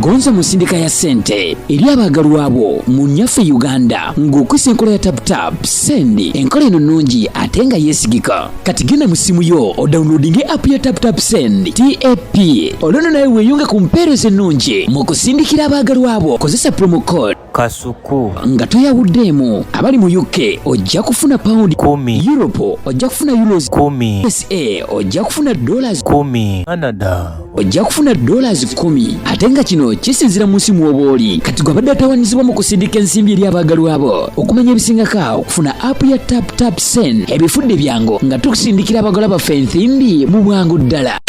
gonza musindika ya sente eri abagalwa abo mu nyaffe Uganda ng'okwesa enkola ya tap send enkola eno nnungi ate nga yeesigika. Kati genda mu simu yo odownloadinge app ya tap send TAP olwono nawe weeyunge ku mpeereza ennungi mu kusindikira abagalwa abo. Kozesa promo code Kasuku nga toyawuddeemu. Abali mu UK ojja kufuna pound 10, Europe ojja kufuna euros 10, USA ojja kufuna dollars 10, Canada ojja kufuna dollars 10. Ate nga kino kisinzira mu nsi mw'obaoli. Kati gwe abadde atawaanyizibwa mu kusindika ensimbi eri abagalwa abo. Okumanya ebisingako okufuna app ya tap send ebifudde byangu nga tukusindikira abagalwa baffe ensimbi mu bwangu ddala.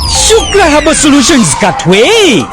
Shukra Herbal Solutions Katwe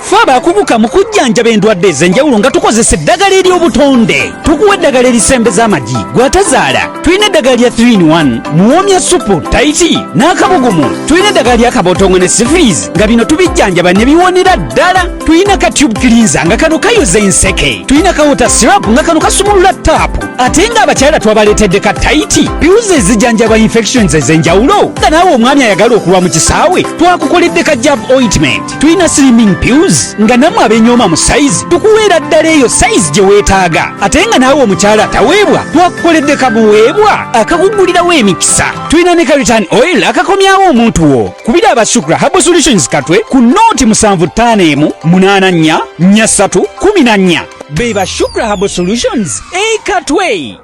faba akubuka mu kujjanjaba endwadde ez'enjawulo nga tukozesa eddagala ery'obutonde. Tukuwa eddagala erisembeza amagi gwatazaala. Tulina eddagala lya 3-in-1 muwomya supu taiti n'akabugumu. Tulina eddagala lya kabotongo ne syphilis nga bino tubijjanjaba ne biwonera ddala. Tulina ka tube cleanser nga kano kayoza enseke. Tulina ka water syrup nga kano kasumulula taapu. Ate nga abakyala twabaleetedde ka taiti pills ezijjanjaba infections ez'enjawulo. Nga naawe omwami ayagala okulwa mu kisaawe twakukoledde ka jab ointment. Tulina slimming pills nga namwe abenyooma mu size tukuweera ddala eyo size gye weetaaga. Ate nga naawe omukyala ataweebwa twakukoledde kabuweebwa akakugulirawo emikisa. Tulina ne ka return oil akakomyawo omuntu wo. Kubira aba Shukra Herbal Solutions Katwe ku nooti 7584 Beba Shukra Herbal Solutions Katwe.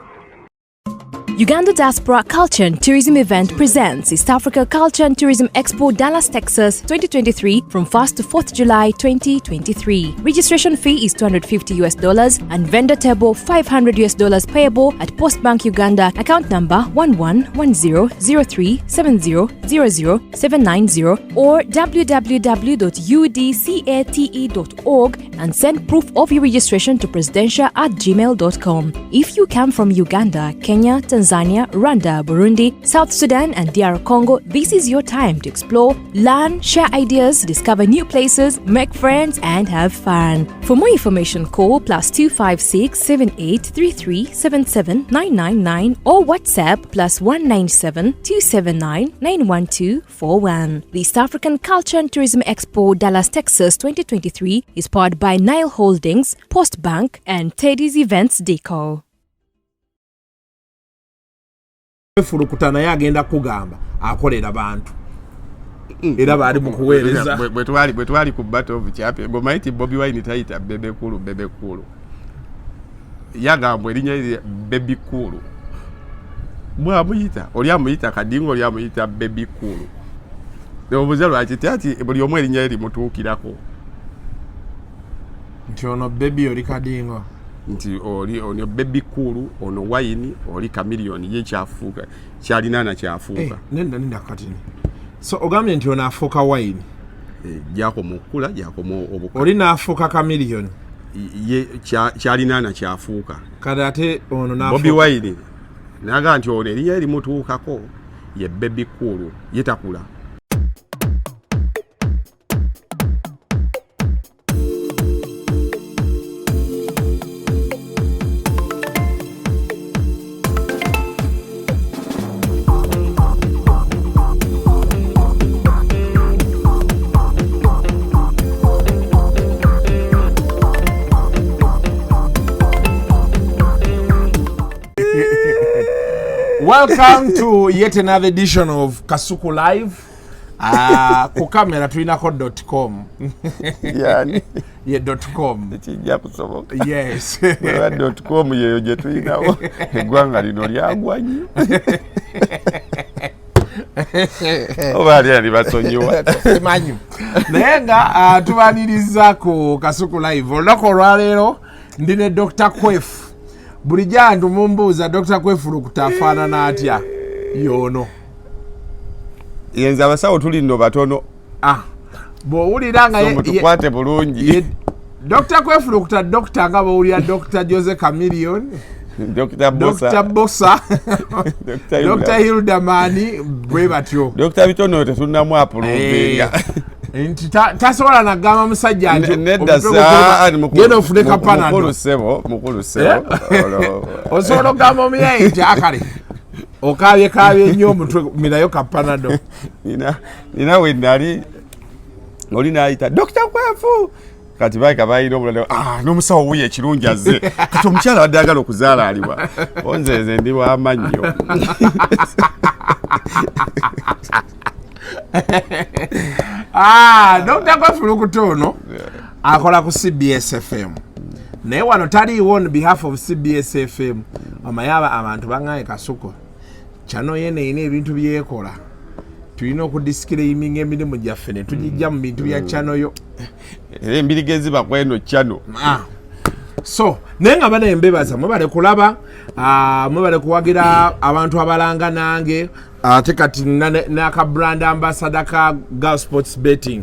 Uganda Diaspora Culture and Tourism Event presents East Africa Culture and Tourism Expo Dallas, Texas 2023 from 1st to 4th July 2023. Registration fee is $250 and vendor table $500 payable at Post Bank Uganda account number 11100370000790 or www.udcate.org and send proof of your registration to presidential@gmail.com. If you come from Uganda, Kenya, Tanzania, Rwanda, Burundi, South Sudan and DR Congo, this is your time to explore, learn, share ideas, discover new places, make friends and have fun. For more information, call +256 7833 77999 or WhatsApp +197 279 91241. The East African Culture and Tourism Expo Dallas, Texas 2023 is powered by Nile Holdings, Post Bank and Teddy's Events Deco. Kwefulukuta naye agenda kugamba akolera abantu era bali mu kuweereza bwe twali ku battle of champion gomaiti Bobby Wine tayita Bebe Cool yagamba erinnya lye Bebe Cool mwamuyita oli amuyita kadingo oli amuyita Bebe Cool obuze lwaki ati buli omu erinnya lye mutuukirako nti ono Bebe oli kadingo nti oli Bebe Cool ono Wine oli Chameleon ye kyafuuka kyalinana kyafuuka nenda katini so ogambye nti ono afuuka Wine jako mukula jako obuka oli naafuuka Chameleon ye kyalinana kyafuuka kada ate ono naafuuka Bobby Wine naga nti ono erinnya limutuukako ye Bebe Cool yetakula. Welcome to yet another edition of Kasuku Live. Ku kamera tulinako.com. Yani .com. Kijja kusoboka. Yes. .com yeyo gye tulinawo eggwanga lino lyagwanyi. Obaali ali basonyiwa. Simanyi. Naye nga tubaniriza ku Kasuku Live. Olunaku olwaleero ndine Dr. Kwef. Buli jandu mumbuuza Dr. Kwefulukuta afaanana atya yono yenza abasawo tuli nno batono bw'owulira nga tukwate bulungi Dr. Kwefulukuta Dr. nga bw'owulira Dr. Jose Chameleon Dr. Bossa Dr. Hildamani bwe batyo Dr. Bitono tetunnamu apuluvinga nti tasobola nagamba musajja nti nedda saa genda ofune kapanado mukulu sebo osobola okugamba omuyayi nti akale okabyekabye nnyo omutwe minayo kapanado nina we nali oli naayita Dr. Kwefu kati baika bayina obulala n'omusawo wuye ekirungi azze kati omukyala wadde agala okuzaala aliwa onzeze ndi wamannyo Dr. Kwefulukuta ono akola ku CBS FM naye wano taliiwo on behalf of CBS FM amayaba abantu baŋŋaye Kasuku kyano yene ine ebintu byekola tulina okudisclaiming emirimu gyaffe ne tugijja mu bintu bya kyano yo embirigezi bakweno kyano so naye nga bana embebaza mwebale kulaba mwebale kuwagira abantu abalanga nange ate kati naka brand ambassador ka Girl Sports Betting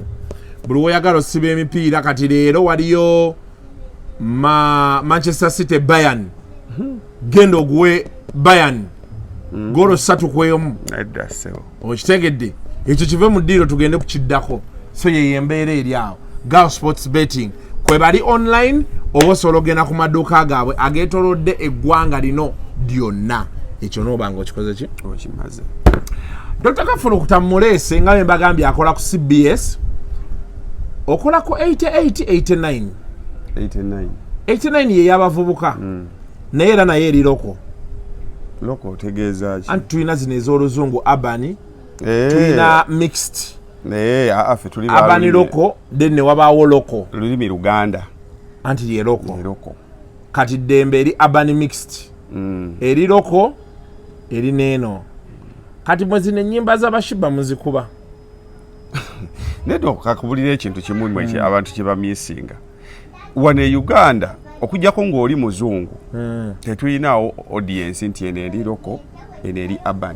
buli woyagala osiba emipiira kati leero waliyo Manchester City Bayern genda oguwe Bayern golo 3-1 okitegedde ekyo kive mu ddiiro tugende kukiddako so ye embeera eri awo Girl Sports Betting kwe bali online oba osobola ogenda ku maduuka gaabwe ageetolodde eggwanga lino lyonna ekyo noobanga okikoze ki okimaze Dr. Kwefulukuta muleese nga bwe mbagambye akola ku CBS okola ku 89 ye y'abavubuka naye era naye eri loko otegeeza ki anti tulina zino ez'oluzungu urban tulina mixed affe tuli urban loko then ne wabaawo loko lulimi Luganda anti lye loko kati ddembe eri urban mixed eri loko eri neeno kati mwe zino ennyimba z'abashiba muzikuba nedo kakubulira ekintu kimu mwe abantu kye bamyesinga wano e Uganda okujjako ng'oli muzungu tetulinawo audience nti eno eri loko eno eri urban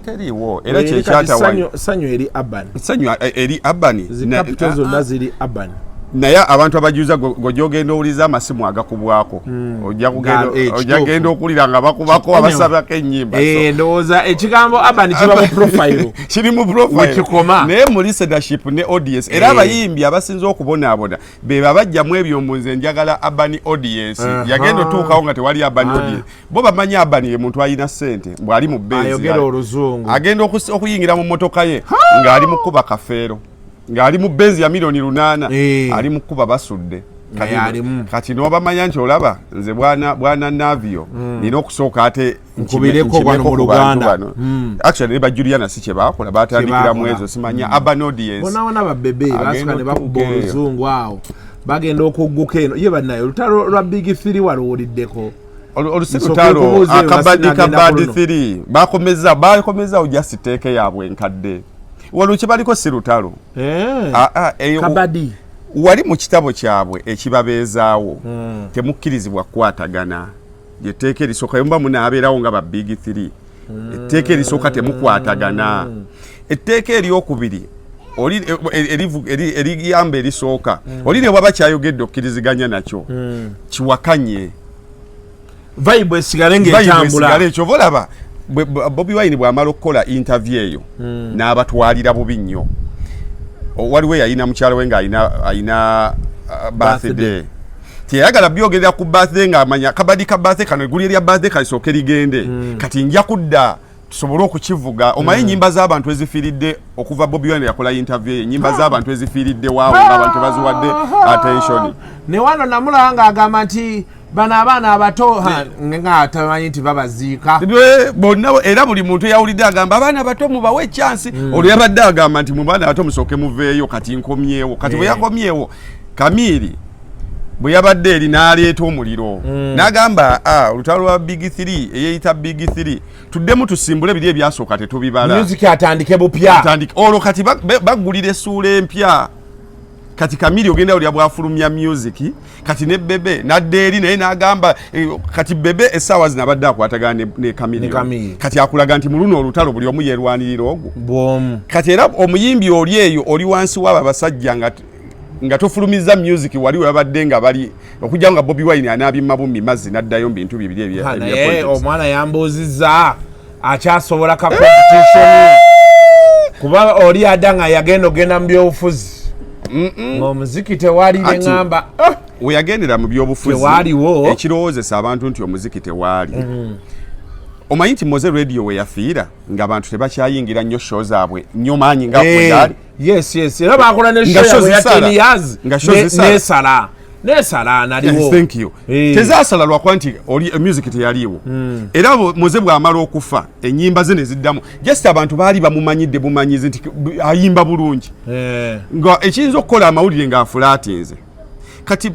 teriiwo era sanyu eri urban sanyu eri urban zikapito zonna ziri urban naye abantu abajuza gojogenda owuliza amasimu agakubwako ojja genda okulira nga bakubako abasabako ennyimba ndowooza ekigambo urban kiba mu profile kiri mu profile naye mu listenership ne audience era abayimbi abasinza okubonaabona be babajjamu ebyo mu nze njagala urban audience yagenda otuukawo nga tewali urban audience bo bamanyi urban ye muntu alina ssente bw'ali mu benzi agenda okuyingira mu mmotoka ye ng'ali mu kuba kafeero ng'ali mu benzi ya milioni 8 ali mu kuba basudde kati n'obamanya nti olaba nze bwana navio nina okusooka ate nkubireko wano mu Luganda actually ne bajuliana si kye baakola batandikira mu ezo simanya urban audience bonaona babebe basuka ne bakuba oluzungu awo bagenda okugguka eno ye bannaye olutalo lwa big 3 walowuliddeko olusilutalo akabadi kabadi 3 bakomeza ojasiteeke yaabwe enkadde wano kibaliko sirutalo kabadi wali mu kitabo kyabwe ekibabeezaawo temukkirizibwa kukwatagana etteeka erisooka yomba munaabeerawo nga ba big 3 etteeka erisooka temukwatagana etteeka eryokubiri eriyamba erisooka oli ne bwaba kyayogedde okkiriziganya nakyo kiwakanye vibe esigale ng'etambula ekyo volaba Bobi Wine bw'amala okukola interview eyo n'abatwalira bubi nnyo waliwo yalina mukyalo we ng'alina birthday teyayagala byogerera ku birthday ng'amanya kabadi ka birthday kano eggulu erya birthday kalisooke ligende kati nja kudda tusobole okukivuga omanyi ennyimba z'abantu ezifiiridde okuva Bobi Wine yakola interview ennyimba z'abantu ezifiiridde waawo ng'abantu baziwadde attention ne wano namulaba ng'agamba nti bana abaana abato nga tamanyi nti babaziika bonna era buli muntu yawulidde agamba abaana abato mubawe echansi olwo yabadde agamba nti mu baana abato musooke muveeyo kati nkomyewo kati bwe yakomyewo Kamiri bwe yabadde eri n'aleeta omuliro n'agamba olutalo lwa big 3 eyeyita big 3 tuddemu tusimbule biri ebyasooka tetubibala music atandike bupya olwo kati baggulira essuula empya kati Kamiri ogenda olya bwafulumya music kati ne Bebe nadde eri naye n'agamba kati Bebe essaawa zino abadde akwatagana ne Kamiri kati akulaga nti mu luno olutalo buli omu yeerwanirira ogwo kati era omuyimbi oli eyo oli wansi w'abo abasajja nga tofulumiza music wali wabadde nga bali okujja nga Bobi Wine anaabimma bummi mazzi n'addayo mu bintu bibiri ebya omwana yambuuzizza akyasobola ka competition kuba oli adanga yagenda ogenda mu byobufuzi omuziki tewali ngamba weyagendera mu byobufuzi ekirowoozesa abantu nti omuziki tewali omanyi nti Moze radio we yafiira ng'abantu tebakyayingira nnyo show zaabwe nnyo maanyi nga bwe Yes, era bakola ne show ya 10 years nesala naliwo. Thank you. Tezasala lwa kwanti oli music teyaliwo. Era muze bwa amala okufa enyimba ze neziddamu. Just abantu bali bamumanyidde bumanyizi nti ayimba bulungi. Nga ekiyinza okukola amawulire nga afulatinze. Kati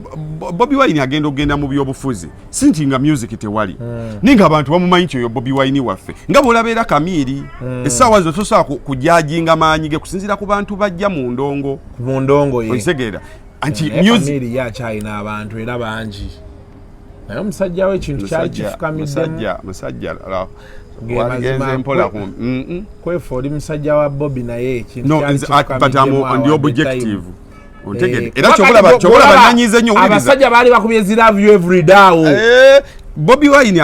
Bobby Wine agenda ogenda mu byobufuzi sinti nga music tewali ninga abantu bamumanyi kyo Bobby Wine waffe nga bolabeera Kamiri essaawa zo tosobola kujajinga maanyige kusinzira ku bantu bajja mu ndongo ye okisegeera anti music Kamiri ya China abantu era bangi naye omusajja we ekintu kyali kifukamiddemu musajja wagenze mpola ku Kwefu oli musajja wa Bobby naye ekintu kyali kifukamiddemu ndi objective era chobola bananyize nnyo abasajja bali bakubye ziravu every day Bobby Wine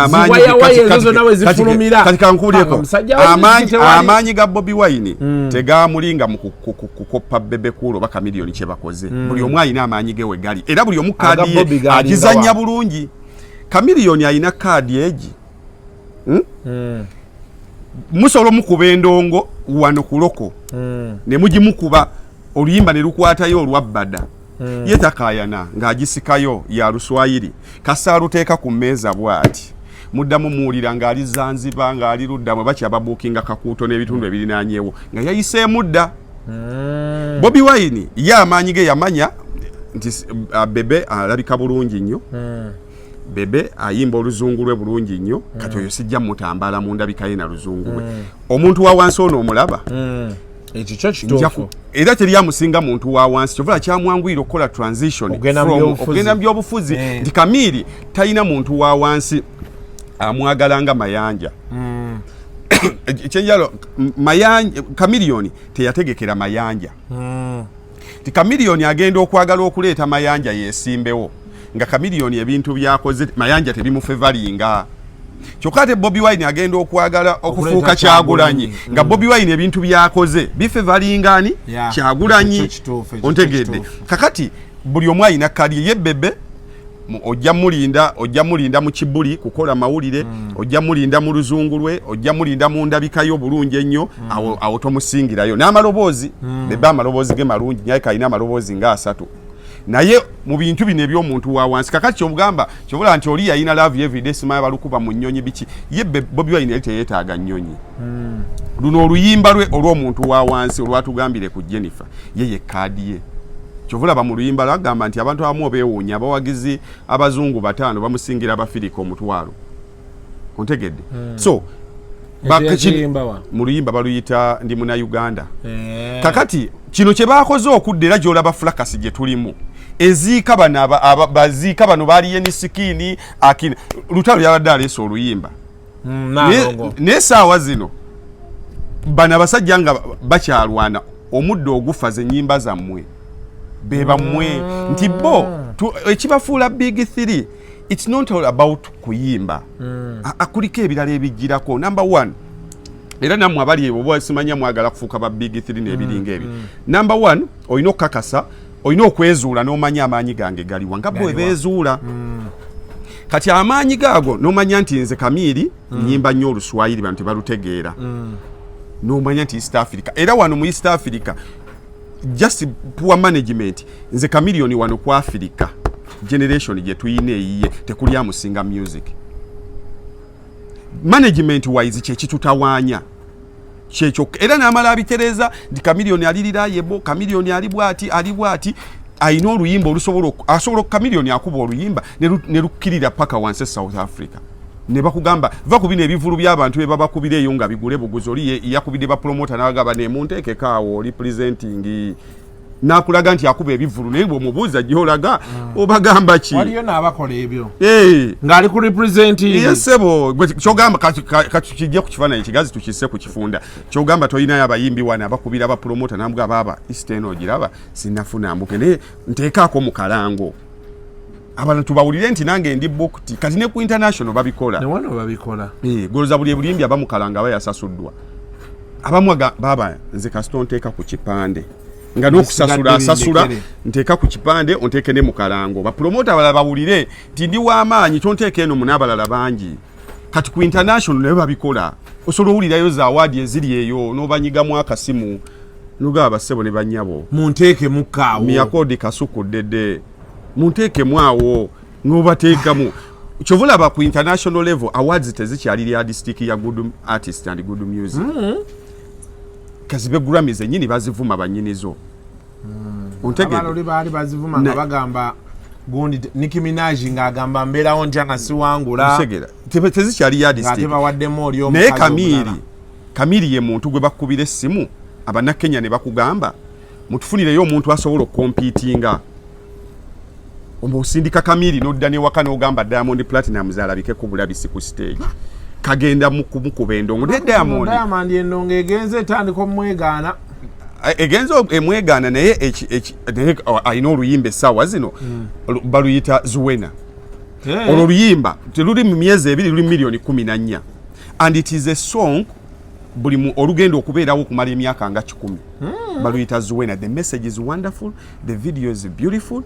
katika nkuleko amanyi ga Bobby Wine tegamulinga mu kukoppa Bebe Cool baka milioni kye bakoze buli omu alina amanyi ge we gali era buli omu kaadi agizanya bulungi Kamiliyoni alina kaadi egi musolo mukuba endongo wano kuloko ne mugimukuba oluyimba ne lukwatayo olwabbada yetakayana ng'agisikayo ya Luswayiri kasaaluteeka ku mmeeza bw'ati muddamu muwulira ng'ali Zanzibar ng'ali luddamu bakyababuukinga Kakuuto n'ebitundu ebirinaanyeewo nga yayiseemu dda Bobby Wine ye amaanyi ge yamanya nti Bebe alabika bulungi nnyo Bebe ayimba oluzungu lwe bulungi nnyo kati oyo sijja mutambala mu ndabika ye na luzungu lwe omuntu wa wansi ono omulaba ekyo kituufu era teri amusinga muntu wa wansi kyovula kyamwanguyira okukola transition ogenda mu byobufuzi nti Kamiri talina muntu wa wansi amwagalanga mayanja ekyenjalo Kamiliyoni teyategekera mayanja ti Kamiliyoni agenda okwagala okuleeta mayanja yesimbewo nga Kamiliyoni ebintu byakoze mayanja tebimufevalinga kyokka ate Bobby Wine agenda okwagala okufuuka Kyagulanyi nga Bobby Wine ebintu byakoze bifevalingani Kyagulanyi ontegedde kakati buli omu alina kali ye Bebe ojja mulinda mu kibuli kukola mawulire ojja mulinda mu luzungu lwe ojja mulinda mu ndabikayo bulungi ennyo awo tomusingirayo n'amaloboozi Bebe amaloboozi ge malungi naye kalina amaloboozi nga 3 naye mu bintu bino eby'omuntu wa wansi kakati kyomugamba kyobula nti oli yalina love everyday simaya balukuba mu nnyonyi biki ye Bobby Wine yali teyeetaaga nnyonyi luno oluyimba lwe olw'omuntu wa wansi olwatugambire ku Jennifer ye kaadi ye kyovulaba mu luyimba lwagamba nti abantu abamu beewuunya abawagizi abazungu 5 bamusingira abafirika omutwalo ontegedde so mu luyimba baluyita ndi muna Uganda kakati kino kye baakoze okudda era gy'olaba fulakasi gye tulimu eziika baziika bano baaliye ni sikini akina lutalo yabadde aleesa oluyimba n'essaawa zino bano abasajja nga bakyalwana omuddo ogufa ze nnyimba zammwe be bammwe nti bo ekibafuula big 3 it's not all about kuyimba akuliko ebirala ebijjirako number 1 era nammwe abali ebo simanya mwagala kufuuka ba big 3 n'ebiringa ebyo number 1 olina okukakasa olina okwezuula n'omanya amaanyi gange galiwa nga bwe beezuula kati amaanyi gaago n'omanya nti nze Kamiri nnyimba nnyo Oluswayiri bantu tebalutegeera n'omanya nti East Africa era wano mu East Africa just poor management nze Kamiliyoni wano ku Africa generation gye tuyina eyiye tekuli amusinga music management wise kyekitutawaanya kyekyo era n'amala abitereza ndi Kamiliyoni alirira yebo Kamiliyoni ali bwati ayina oluyimba asobola Kamiliyoni akuba oluyimba ne lukkirira paka wansi South Africa ne bakugamba va ku bino ebivulu by'abantu be babakubira eyo nga bigule buguzi oli yakubidde ba promoter n'agaba ne munteekeko awo representing nakulaga nti akuba ebivulu naye bw'omubuuza gy'olaga obagamba ki waliyo n'abakola ebyo ng'ali ku representing yesebo kyogamba kakijja ku kifaananyi kigazi tukisse ku kifunda kyogamba tolinayo abayimbi wana abakubira ba promoter n'amuga baba isteno ogiraba sinafuna mbuke naye nteekaako mu kalango abantu bawulire nti nange ndi booked kati ne ku international babikola ne wano babikola goloza buli ebulimbi abamukalanga bayasasuddwa abamu baba nze kasito nteeka ku kipande nga n'okusasula asasula nteeka ku kipande onteeke ne mu kalango bapromota abalala bawulire nti ndi w'amaanyi tonteeka eno mu n'abalala bangi kati ku international naye babikola osobola owulirayo za awaadi eziri eyo n'obanyigamu akasimu Lugaba sebo ne banyabo. Munteeke mukaawo. Miyakodi Kasuku dede. Munteeke mwawo ngobateeka mu. Chovula ba ku international level awards tezikyali ya district ya good artist and good music. Kazibe Grammys enyini bazivuma banyinizo. Untegede. Abaloli baali bazivuma nga bagamba gundi Nicki Minaj ng'agamba mbeerawo ntya nga siwangula. Usegera. Tezikyali ya district. Ng'ate bawaddemu oli omukazi. Naye Kamiri ye muntu gwe bakubira essimu abannakenya ne bakugamba mutufunireyo omuntu asobola okompitinga. Omusindika Kamiri n'odda n'ewaka n'ogamba Diamond Platinumz alabike ku bulabisi ku stage. Kagenda mukuba endongo ne Diamond endongo egenze etandika omwegaana. Egenzo emwegaana naye ayina oluyimba essaawa zino baluyita Zuwena. Olwo oluyimba teluli mu myezi ebiri luli miliyoni 14 and it is a song buli mu olugendo okubeerawo okumala emyaka nga 10. Baluyita Zuwena. The message is wonderful, the video is beautiful,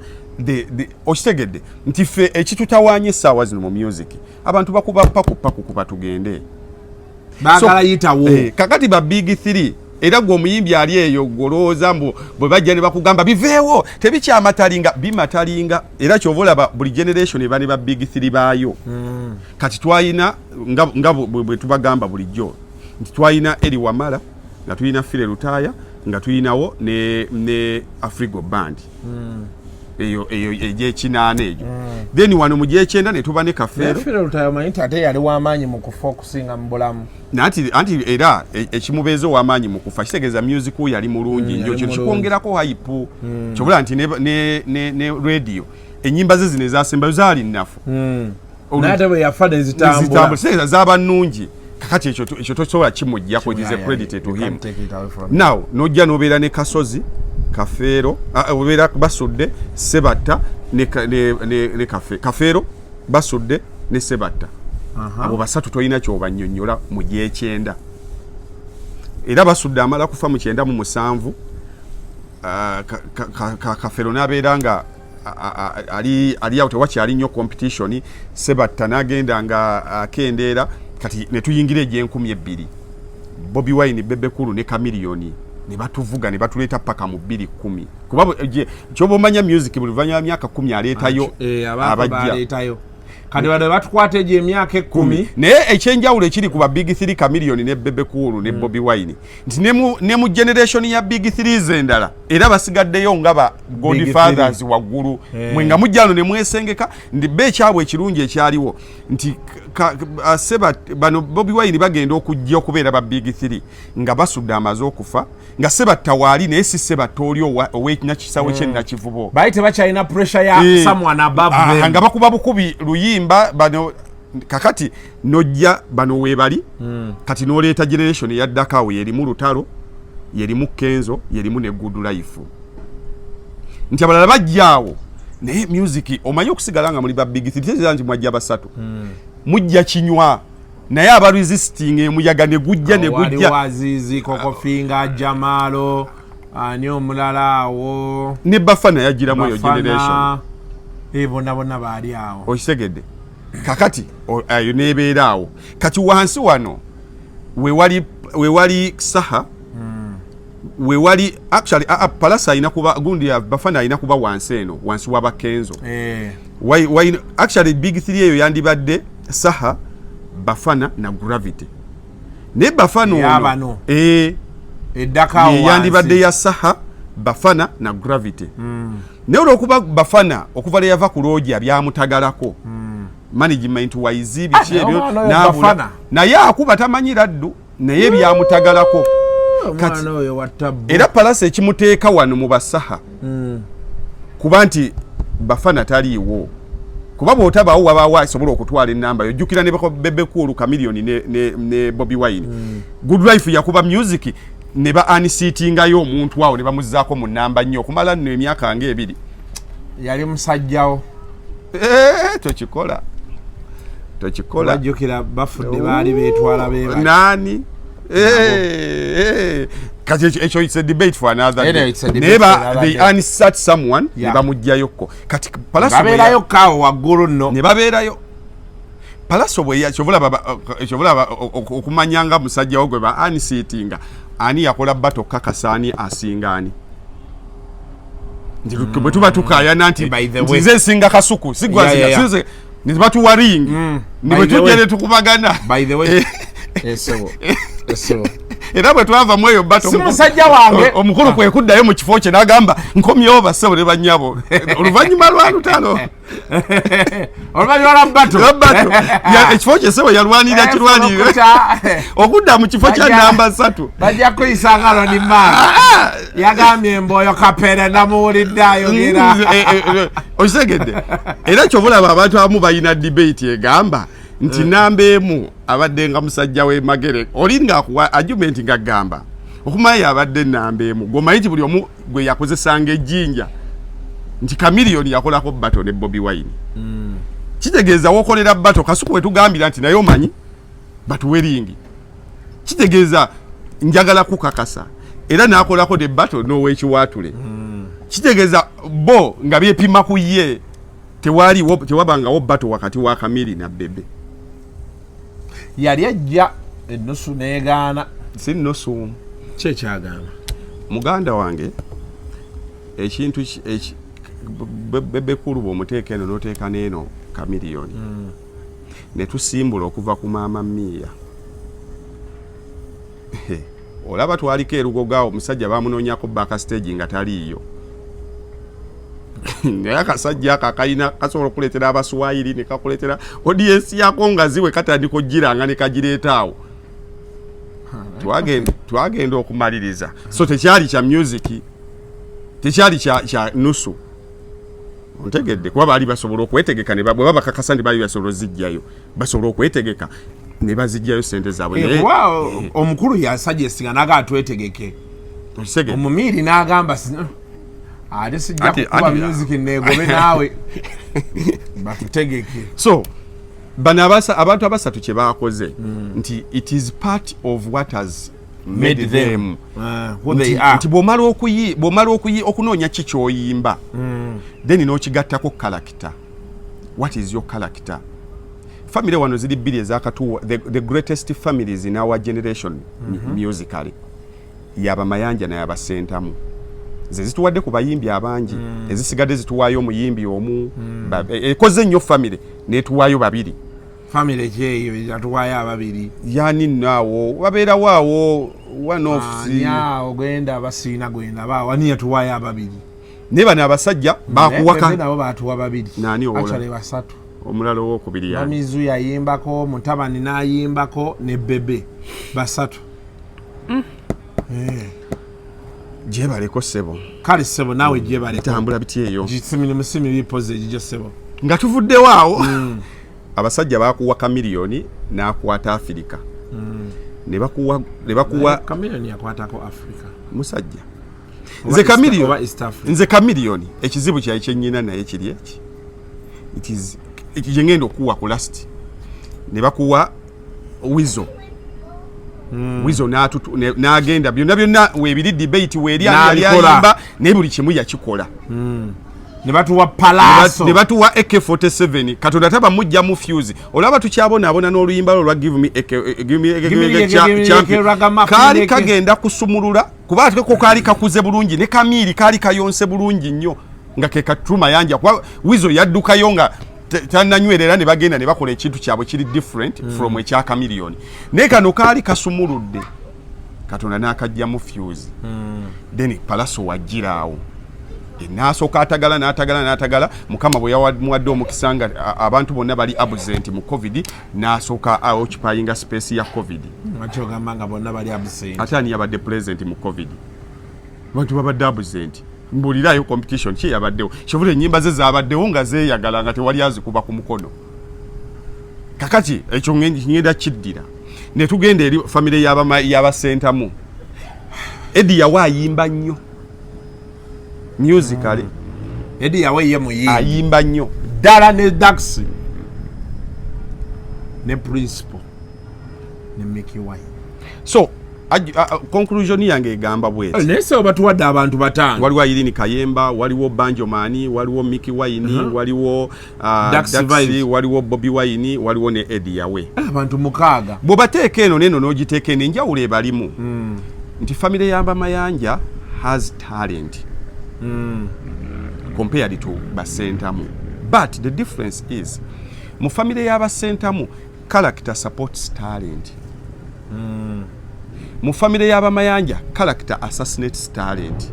okitegedde nti ffe ekitutawaanya essaawa zino mu music abantu bakuba paku kuba tugende baagala yitawo kakati ba big 3 era gwe omuyimbi ali eyo golooza mbu bwe bajja ne bakugamba biveewo tebikyamatalinga bimatalinga era kyovolaba buli generation eba ne ba big 3 baayo kati twayina nga bwe tubagamba bulijjo nti twayina Eri Wamala nga tuyina Fire Lutaya nga tuyinawo ne Afrigo Band eyo egyekinaana ejo then wano mu gyekyenda ne tuba ne Kafeero Fire Lutaya manyi ate yali w'amaanyi mu kufokusinga mu bulamu anti era ekimubeeza ow'amaanyi mu kufa kitegeeza music yali mulungi nnyo kyo kikwongerako hype kyobula nti ne radio ennyimba ze zino ezasembayo zaali nnafu n'ate bwe yafa ne zitambula zaaba nnungi kakati ekyo tosobola kimuggyako it is a credit to him. Now nojja n'obeera ne Kasozi Kafeero obeera basudde Sebatta ne Kafeero basudde ne Sebatta abo basatu toyina ky'obannyonnyola mu gyekyenda era basudde amala kufa mu 97 Kafeero n'abeera nga ali awo tewakyali nnyo competition Sebatta n'agenda nga akendeera kati ne tuyingira egy'enkumi 2 Bobi Wine Bebe Cool ne Chameleone ne batuvuga ne batuleeta paka mu 2010 kuba kyoba omanya music buli luvannyuma myaka 10 aleetayo abajja kati bade batukwata egyo emyaka 10 naye ekyenjawulo ekiri ku ba big 3 Chameleone ne Bebe Cool ne Bobi Wine nti ne mu generation ya big 3 zendala era basigaddeyo nga ba Godfathers waggulu mwe nga mujjalo ne mwesengeka ndi bekyabwe ekirungi ekyaliwo nti seba bano Bobi Wine bagenda okujja okubeera ba big 3 nga basudde amaze okufa nga Sebatta waali naye si Sebatta oli ow'ekisawe kyennakivubo baali tebakyalina pressure ya someone above them nga bakuba bukubi luyimba bano kakati nojja bano weebali kati n'oleeta generation yaddakawo yerimu Lutalo yerimu Kenzo yerimu ne Good Life nti abalala bajjaawo naye music omanyi okusigala nga muli ba big 3 tezira nti mwajja basatu mujja kinywa naye abaresisting emuyaga ne gujja wali Wazizi Kokofinga Jamalo ani omulala awo ne Bafana yagiramu eyo generation bonna baali awo okisegedde kakati ayo nebeera awo kati wansi wano wewali Saha wewali actually Palasa ina kuba gundi ya Bafana ina kuba wansi eno wansi waba Kenzo actually big 3 eyo yandibadde Saha Bafana na Gravity ne Bafana ono eddakawo yandibadde ya Saha Bafana na Gravity ne olwokuba Bafana okuva yava ku looja byamutagalako management wise biki ebyo n'abula naye akuba tamanyira ddu naye byamutagalako kati era Palasa ekimuteeka wano mu Basaha kuba nti Bafana taliiwo kuba bw'otabaawo wabaawo asobola okutwala ennamba yojjukira ne Bebe Cool Chameleone ne Bobi Wine Good Life yakuba music ne ba unseatingayo omuntu awo ne bamuzzaako mu nnamba nnyo okumala nno emyaka nga 2 yali musajjawo tokikola bajjukira bafudde baali beetwala beba nani kati ekyo it's a debate for another day they unsat someone ne bamuggyayokko kati Palasa babeerayo kaawo waggulu nno ne babeerayo Palasa bwe ekyobola okumanyanga musajjawo gwe ba unseatinga ani yakola bato kakasani asingani bwe tuba tukayana nti nze singa Kasuku sigwazinga nibatu waring nibwe tujere tukubagana by the way era bwe twava mweyo bato musajja wange omukulu kwe kuddayo mu kifo kye n'agamba nkomyewo bassebo ne bannyabo oluvannyuma lwa lutalo oluvanyuma lwa ekifo kye ssebo yalwanirira kirwanirire okudda mu kifo kya namba 3 bajja kuyisanga Lonimanga yagambye emboyo kapere namuwulidde ayogera okitegedde era kyobulaba abantu abamu balina debate egamba nti namba emu abadde nga musajja we Magere olinga akuwa argument nga gamba okumanya abadde namba emu gomanyi buli omu gwe yakozesanga ejjinja nti Chameleone yakolako bato ne Bobi Wine kitegeeza wokolera bato Kasuku we tugambira nti naye omanyi batuweringi kitegeeza njagala kukakasa era nakolako ne bato n'owekiwatule kitegeeza bo nga byepima ku ye tewabangawo bato wakati wa Kamili na Bebe yali ajja ennusu neegaana si nnusu kyekyagamba muganda wange ekintu Bebe Cool bw'omuteeka eno n'oteeka n'eno Chameleone ne tusimbula okuva ku maama Mia olaba twaliko erugoga omusajja bamunoonyako backstage nga taliiyo naye akasajja akakayina kasobola okuleetera abaswayiri ne kakuleetera audience yako nga ziwe katandika ogiranga ne kagireeta awo twagenda okumaliriza so tekyali kya music tekyali kya nusu ontegedde kuba baali basobola okwetegeka ne bwe bakakasa ne baali basobola zijjayo basobola okwetegeka ne bazijjayo sente zaabwe omukulu yasajja naga atwetegeke omumiiri n'agamba ate sijja kukuba music neegobe naawe batutegeke so bano abantu abasatu kye baakoze nti it is part of what has made them who they are nti bw'omala okunoonya ki ky'oyimba then n'okigattako character. What is your character? Family wano ziri bbiri ezakatuwa the greatest families in our generation musically yaba mayanja na yaba sentamu ze zituwadde ku bayimbi abangi ezisigadde zituwaayo omuyimbi omu ekoze nnyo family netuwaayo babiri family jeyo yatuwaayo ababiri yani naawo wabeera waawo one of nyawo gwenda basiina gwenda baawo ani yatuwaayo ababiri ne bano abasajja bakuwaka nabo batuwa babiri nani owola actually basatu omulalo wokubiri yani Mizu yayimbako Mutabani nayimbako ne Bebe basatu jebaleko sebo kale sebo nawe jebaleko tambula biti eyo jisimini musimi bipoze jijo sebo nga tuvudde waawo abasajja bakuwa Chameleone nakwata Africa ne bakuwa Chameleone yakwatako Africa musajja nze Chameleone ekizibu kya ekyennyina naye kiri eki it is ekijengendo kuwa ku last ne bakuwa Wizo Wizo n'agenda byonna weebiri debate weeri yayimba naye buli kimu yakikola ne batuwa Palaso ne batuwa AK47 Katonda taba mujja mu fuse olaba tukyabonaabona n'oluyimba lwa give me kaali kagenda kusumulula kuba ateko kaali kakuze bulungi ne Kamili kaali kayonse bulungi nnyo nga ke katuma yanja kwa Wizo yaddukayo nga tananywerera ne bagenda ne bakola ekintu kyabwe kiri different from ekya Chameleone ne kano kaali kasumuludde Katonda n'akajja mu fuse then Palaso wajiraawo nasooka atagala mukama bwe yamuwadde omukisanga abantu bonna bali absent mu covid nasooka occupying space ya covid macho gamanga bonna bali absent atani yabadde present mu covid abantu babadde absent mbulirayo competition ki yabaddewo kyovule ennyimba ze zabaddewo nga zeeyagala nga tewali azikuba ku mukono kakati ekyo ngenda kiddira ne tugenda eri family y'abasentamu Eddie yawa ayimba nnyo musically Eddie yawe ye muyimbi ayimba nnyo ddala ne Dax ne Principal ne Mickey Wine so conclusion yange egamba bweti nese obatuwadde abantu batano waliwo Irene Kayemba waliwo Banjo Mani waliwo Mickey Wine waliwo Daxi waliwo Bobi Wine waliwo ne Eddie yawe abantu mukaaga bw'obateeka eno neno n'ogiteeka eno enjawulo ebalimu nti family y'abamayanja has talent compared to basentamu, but the difference is mu family y'abasentamu character supports talent, mu family y'abamayanja character assassinates talent.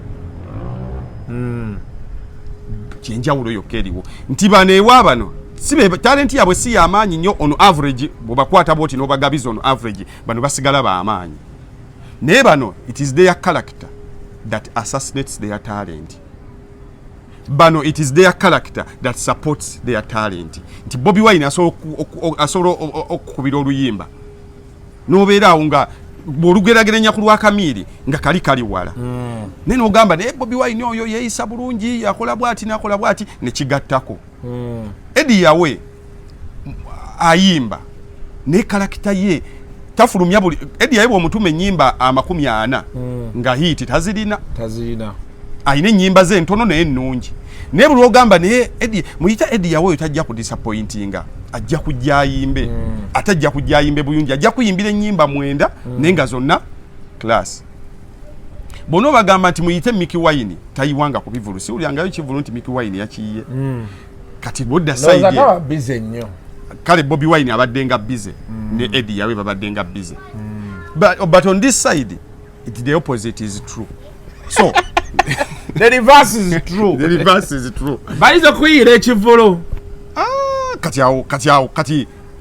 Kyenjawulo yokka eriwo nti bano ewaabano sibe talent yabwe si y'amaanyi nnyo on average, bwebakwata bwoti n'obagabiza on average bano basigala b'amaanyi, naye bano it is their character that assassinates their talent. Bano it is their character that supports their talent. Nti Bobi Wine asobola okukubira oluyimba n'obeera awo nga bw'olugerageranya ku lwakamiiri nga kali wala naye n'ogamba naye Bobi Wine oyo yeeyisa bulungi akola bwati n'akola bwati ne kigattako. Eddie yawe ayimba ne karakita ye tafulumya buli Eddie yawe bw'omutuma ennyimba 40 nga hiti tazirina ayina ennyimba ze ntono naye ennungi, naye buli ogamba naye Eddie muyita Eddie yawe oyo tajja ku disappointinga, ajja kujja ayimbe atajja kujja ayimbe bulungi, ajja kuyimbira ennyimba 9 naye nga zonna class. Bono bagamba nti muyite Mickey Wine tayiwanga ku bivulu, si ulyangayo kivulu nti Mickey Wine yakiye kati bodda side no busy nnyo kale Bobi Wine abaddenga busy ne Eddie yawe babaddenga busy but on this side the opposite is true, so the reverse is true. The reverse is true. Balizo kuyira ekivulu. Kati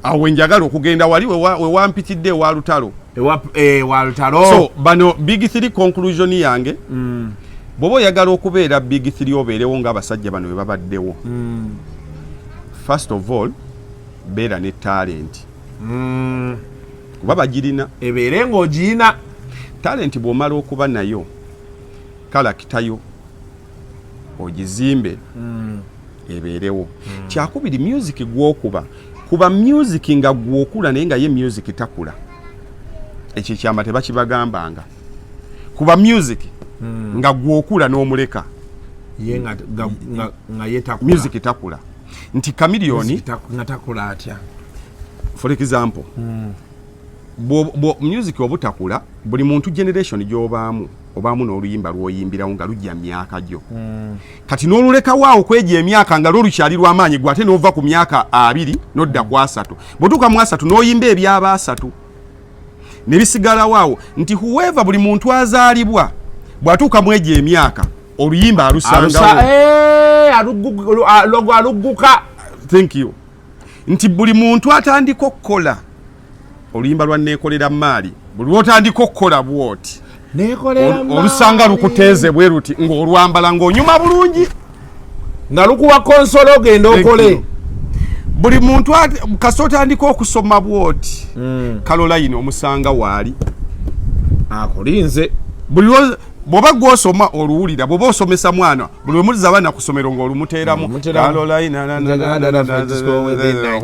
awo njagala okugenda wali we wampitidde wa lutalo. Wa lutalo. So bano big 3 conclusion yange. Bobo yagala okubeera big 3 obeerewo nga abasajja bano we babaddewo. First of all, beera ne talent. Kuba bagirina. Ebeere ng'ogirina. Talent bw'omala okuba nayo kalakitayo ogizimbe ebeerewo. Kyakubiri music gwokuba kuba music nga gwokula naye nga ye music takula, ekyo kyamba tebakibagambanga. Kuba music nga gwokula n'omuleka ye nga ye takula, music takula. Nti Chameleone nga takula atya, for example music obutakula buli muntu generation gy'obaamu obaamu n'oluyimba lw'oyimbirawo nga lujja myaka gyo. Kati n'oluleka waawo kweja emyaka nga lwolukyali lw'amaanyi gwate n'ova ku myaka 2 n'odda ku 3 bw'otuuka mu 3 n'oyimba ebyaba 3 ne bisigala waawo. Nti whoever buli muntu azaalibwa bw'atuuka mu ejo emyaka oluyimba alusangawo alugguka. Thank you. Nti buli muntu atandika okukola oluyimba lwa neekolera maali buli lwotandika okukola bwoti olusanga lukuteeze bwe ruti ng'olwambala ng'onyuma bulungi nga lukuwa konsolo ogenda okole. Buli muntu kasita otandika okusoma bwoti Caroline omusanga waali akolinze buli bw'oba gw'osoma oluwulira, bw'oba osomesa mwana buli wemuliza abaana ku ssomero ng'olumuteeramu Caroline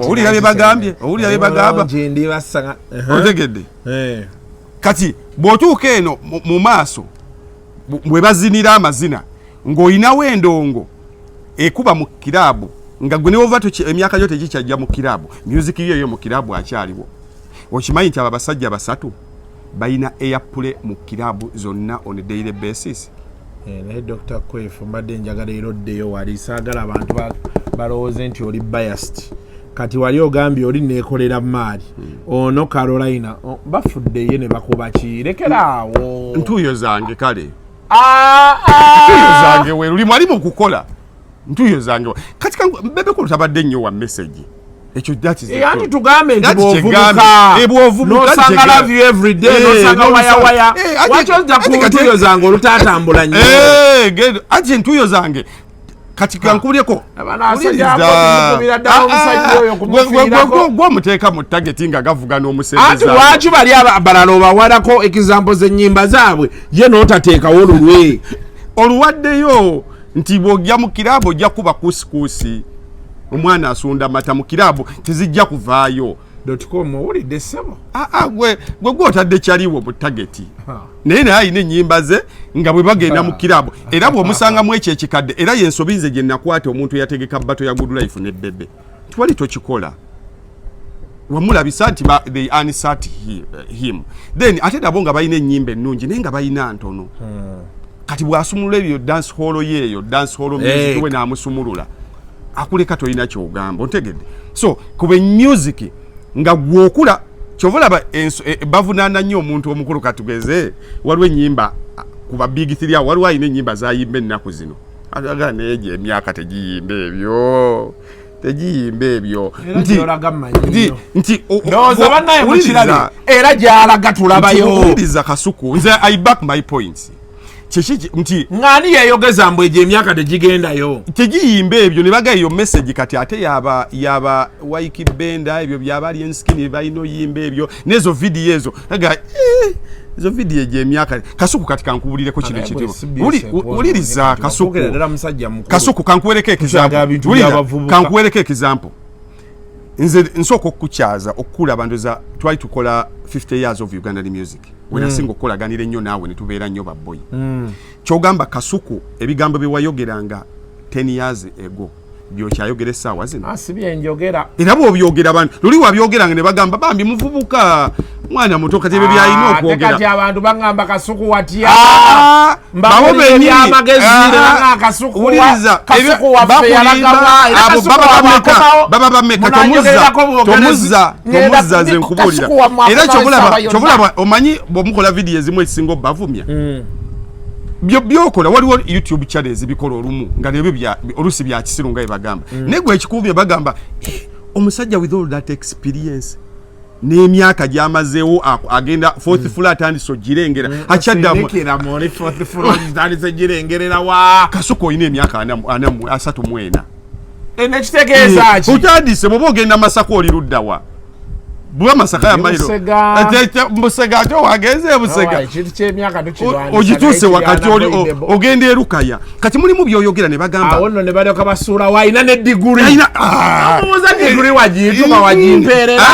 owulira bye bagambye, owulira bye bagamba otegedde. Kati bw'otuuka eno mu maaso bwe bazinira amazina ng'olinawo endongo ekuba mu kiraabu nga gwe neova emyaka gyo tegikyajja mu kiraabu, music yo mu kiraabu akyaliwo. Okimanyi nti abo abasajja 3 bayina airplay mu kiraabu zonna on a daily basis. Naye Dr. Kwefu mbadde njagala eroddeyo wali saagala abantu balowooze nti oli biased. Kati wali ogambye oli neekolera maali ono Carolina bafudde ye ne bakuba ki, lekeraawo ntuuyo zange kale ntuuyo zange we luli mwali mu kukola ntuuyo zange kati Bebe Cool tabadde nnyo wa message ekyo that is yani tugambe nti bw'ovubuka n'osanga love you every day n'osanga waya waki ojja ku ntuuyo zange olutatambula nnyo ati ntuuyo zange kati kankubyeko gwomuteeka mu tageti nga gavuga n'omusembeza ati lwaki bali abalala obawalako example z'ennyimba zaabwe ye n'otateekawo olulwe oluwaddeyo nti bw'ojja mu kiraabu ojja kuba kuusikuusi omwana asunda mata mu kiraabu tezijja kuvaayo .com owulidde ssebo gwe gw'otadde kyaliwo mu tageti naye ayina ennyimba ze nga bwe bagenda mu kiraabu era bw'omusangamu ekyo ekikadde era y'ensobi nze gye nakwata omuntu eyategeka bato ya Good Life ne Bebe tiwali tokikola wamulabisa nti they unsat him then ate nabo nga balina ennyimba ennungi naye nga balina ntono kati bw'asumulula ebyo dance hall yeeyo dance hall music we n'amusumulula akuleka tolina kyogamba ontegedde so kuba music nga gwokula kyovulaba bavunaana nnyo omuntu omukulu katugeze waliwo ennyimba kuba big 3 awo waliwo alina ennyimba zayimba ennaku zino aga neegyo emyaka tegiyimba ebyo nti ndowooza bannaye mukirabi era gy'alaga tulabayo owuliriza Kasuku nze I back my points nti ngani yeyogeza mbu egyo emyaka tegigendayo tegiyimba ebyo ne bagayo message kati ate yaba waiki benda ebyo byaba alien skin balina oyimba ebyo nezo video ezo aga ezo video egyo emyaka Kasuku kati kankubulireko kino ekitibo uliriza Kasuku kankuwereke example nze nsoko okuchaza okula bandoza twali tukola 50 years of Uganda music wena singo kola ganire nnyo nawe ne tubeera nnyo babboy kyogamba Kasuku ebigambo byewayogeranga 10 years ago byokyayogera sawa zino asibye njogera era bw'obyogera abantu luli wabyogeranga ne bagamba bambi muvubuka mwana mutoka tebe byayina okwogera kati abantu bangamba Kasuku watya bawo benyi amagezi nga Kasuku waffe yalagaba baba bameka tomuza nze nkubulira era kyobulaba omanyi bw'omukola video ezimu ekisinga obavumya byokola waliwo YouTube channels bikola olumu nga nebyo olusi bya kisiru nga ebagamba negwe ekikubye bagamba omusajja with all that experience n'emyaka gyamazeewo agenda fourth floor atandise ogirengera akyaddamu fourth floor atandise girengerera wa Kasuku oyina emyaka 34 nekitegeeza ki utandise bw'oba ogenda Masaka oli luddawa bwa Masaka ya mailo Musega ate wagenze Musega ogituuse wakati ogenda erukaya kati mulimu byoyogera ne bagamba awo nno ne balyoka basuula wayina ne diguri omubuuza diguri wagiyituma wagimpeerera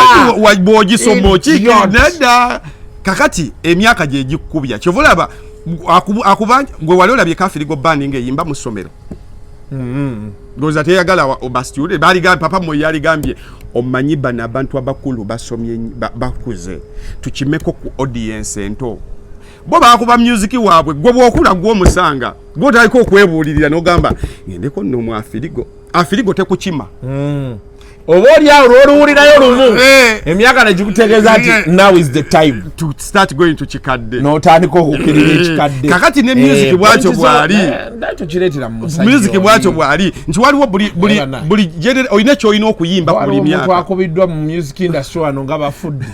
bw'ogisoma nedda kakati emyaka gye gikubya kyovulaba akubanja gwe wali olabye Kafirigo bandi ng'eyimba mu ssomero goza teyagala obastude papa moyo yaligambye omanyi bana abantu abakulu basomye bakuze tukimeko ku audience ento bo bakuba music waabwe gwe bwokula gwo musanga gwo taliko okwebulirira n'ogamba ngendeko nno mu afirigo tekukima oba oli awo lw'oluwulirayo lumu emyaka negikutegeeza nti now is the time to start going to kikadde n'otandika okukirira ekikadde kakati ne music bwakyo bwali kireetera mu musajja music bwakyo bwali nti waliwo buli olina kyolina okuyimba ku buli myaka omuntu akubiddwa mu music industry wano nga bafudde